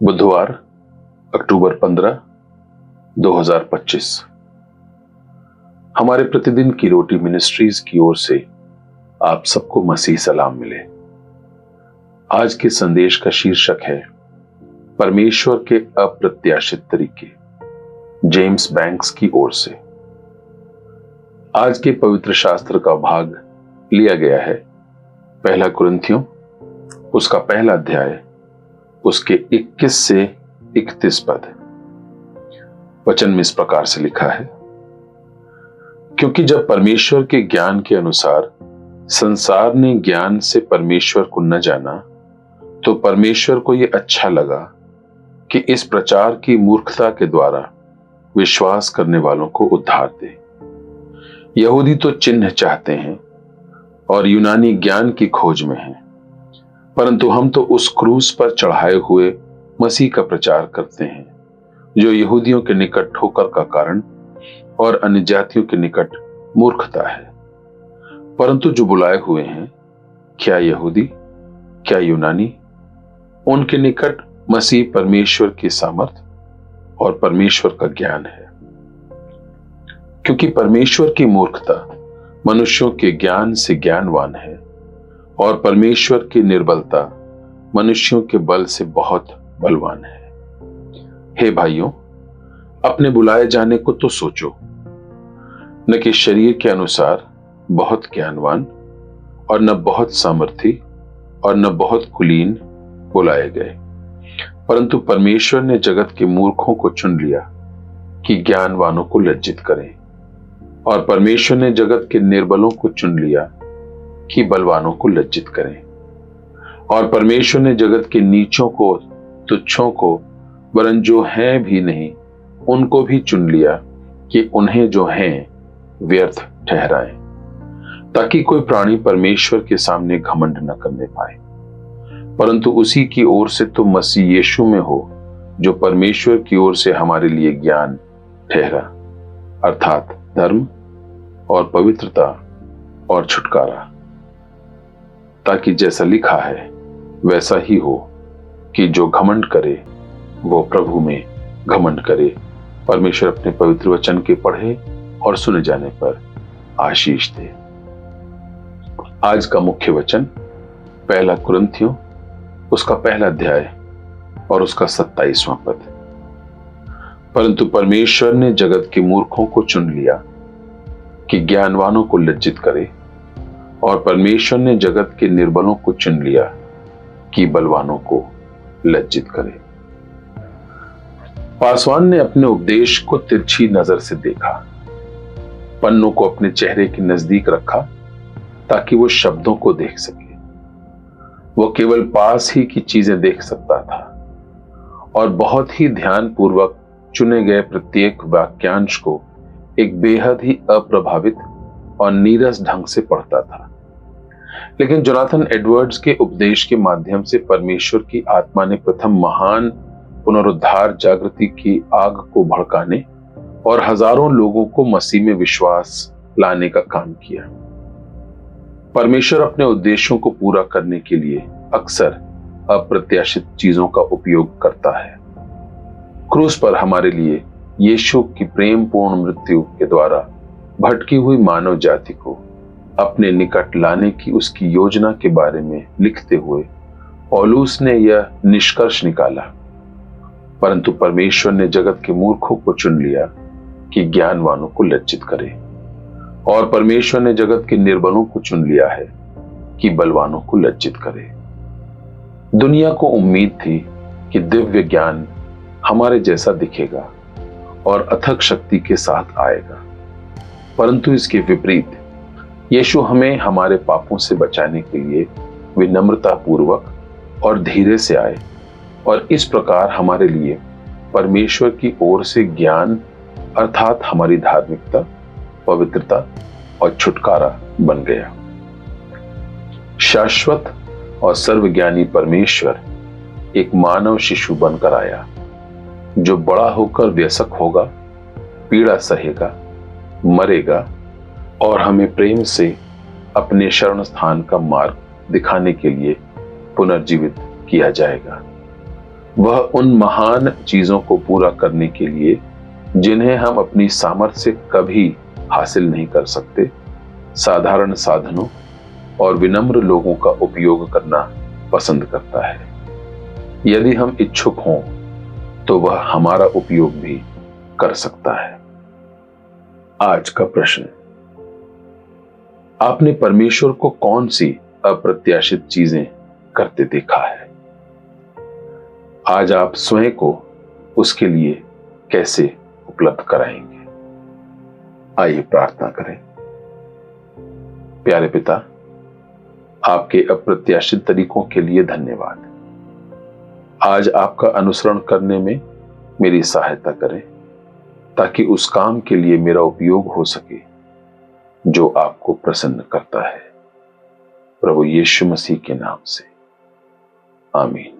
बुधवार अक्टूबर 15, 2025। हमारे प्रतिदिन की रोटी मिनिस्ट्रीज की ओर से आप सबको मसीह सलाम मिले। आज के संदेश का शीर्षक है परमेश्वर के अप्रत्याशित तरीके, जेम्स बैंक्स की ओर से। आज के पवित्र शास्त्र का भाग लिया गया है पहला कुरिन्थियों उसका पहला अध्याय उसके 21 से 31 पद। वचन में इस प्रकार से लिखा है, क्योंकि जब परमेश्वर के ज्ञान के अनुसार संसार ने ज्ञान से परमेश्वर को न जाना, तो परमेश्वर को यह अच्छा लगा कि इस प्रचार की मूर्खता के द्वारा विश्वास करने वालों को उद्धार दे। यहूदी तो चिन्ह चाहते हैं और यूनानी ज्ञान की खोज में हैं, परंतु हम तो उस क्रूस पर चढ़ाए हुए मसीह का प्रचार करते हैं, जो यहूदियों के निकट ठोकर का कारण और अन्य जातियों के निकट मूर्खता है। परंतु जो बुलाए हुए हैं, क्या यहूदी क्या यूनानी, उनके निकट मसीह परमेश्वर की सामर्थ और परमेश्वर का ज्ञान है। क्योंकि परमेश्वर की मूर्खता मनुष्यों के ज्ञान से ज्ञानवान है और परमेश्वर की निर्बलता मनुष्यों के बल से बहुत बलवान है। हे भाइयों, अपने बुलाए जाने को तो सोचो, न कि शरीर के अनुसार बहुत ज्ञानवान और न बहुत सामर्थी और न बहुत कुलीन बुलाए गए, परंतु परमेश्वर ने जगत के मूर्खों को चुन लिया कि ज्ञानवानों को लज्जित करें, और परमेश्वर ने जगत के निर्बलों को चुन लिया कि बलवानों को लज्जित करें, और परमेश्वर ने जगत के नीचों को, तुच्छों को, वरन जो हैं भी नहीं उनको भी चुन लिया कि उन्हें जो हैं व्यर्थ ठहराएं, ताकि कोई प्राणी परमेश्वर के सामने घमंड न करने पाए, परंतु उसी की ओर से तो मसीह यीशु में हो, जो परमेश्वर की ओर से हमारे लिए ज्ञान ठहरा, अर्थात धर्म और पवित्रता और छुटकारा, ताकि जैसा लिखा है वैसा ही हो कि जो घमंड करे वो प्रभु में घमंड करे। परमेश्वर अपने पवित्र वचन के पढ़े और सुने जाने पर आशीष दे। आज का मुख्य वचन पहला कुरिन्थियों उसका पहला अध्याय और उसका 27वां पद। परंतु परमेश्वर ने जगत के मूर्खों को चुन लिया कि ज्ञानवानों को लज्जित करे, और परमेश्वर ने जगत के निर्बलों को चुन लिया कि बलवानों को लज्जित करे। पासवान ने अपने उपदेश को तिरछी नजर से देखा, पन्नों को अपने चेहरे के नजदीक रखा ताकि वो शब्दों को देख सके। वो केवल पास ही की चीजें देख सकता था और बहुत ही ध्यानपूर्वक चुने गए प्रत्येक वाक्यांश को एक बेहद ही अप्रभावित और नीरस ढंग से पढ़ता था। लेकिन जोनाथन एडवर्ड्स के उपदेश के माध्यम से परमेश्वर की आत्मा ने प्रथम महान पुनरुद्धार जागृति की आग को भड़काने और हजारों लोगों को मसीह में विश्वास लाने का काम किया। परमेश्वर अपने उद्देश्यों को पूरा करने के लिए अक्सर अप्रत्याशित चीजों का उपयोग करता है। क्रूस पर हमारे लिए यीशु की प्रेमपूर्ण मृत्यु के द्वारा भटकी हुई मानव जाति को अपने निकट लाने की उसकी योजना के बारे में लिखते हुए पौलुस ने यह निष्कर्ष निकाला, परंतु परमेश्वर ने जगत के मूर्खों को चुन लिया कि ज्ञानवानों को लज्जित करे, और परमेश्वर ने जगत के निर्बलों को चुन लिया है कि बलवानों को लज्जित करे। दुनिया को उम्मीद थी कि दिव्य ज्ञान हमारे जैसा दिखेगा और अथक शक्ति के साथ आएगा, परंतु इसके विपरीत यीशु हमें हमारे पापों से बचाने के लिए विनम्रता पूर्वक और धीरे से आए, और इस प्रकार हमारे लिए परमेश्वर की ओर से ज्ञान अर्थात हमारी धार्मिकता, पवित्रता और छुटकारा बन गया। शाश्वत और सर्वज्ञानी परमेश्वर एक मानव शिशु बनकर आया, जो बड़ा होकर व्यसक होगा, पीड़ा सहेगा, मरेगा और हमें प्रेम से अपने शरण स्थान का मार्ग दिखाने के लिए पुनर्जीवित किया जाएगा। वह उन महान चीजों को पूरा करने के लिए जिन्हें हम अपनी सामर्थ्य से कभी हासिल नहीं कर सकते, साधारण साधनों और विनम्र लोगों का उपयोग करना पसंद करता है। यदि हम इच्छुक हों तो वह हमारा उपयोग भी कर सकता है। आज का प्रश्न, आपने परमेश्वर को कौन सी अप्रत्याशित चीजें करते देखा है? आज आप स्वयं को उसके लिए कैसे उपलब्ध कराएंगे? आइए प्रार्थना करें। प्यारे पिता, आपके अप्रत्याशित तरीकों के लिए धन्यवाद। आज आपका अनुसरण करने में मेरी सहायता करें ताकि उस काम के लिए मेरा उपयोग हो सके जो आपको प्रसन्न करता है। प्रभु यीशु मसीह के नाम से, आमीन।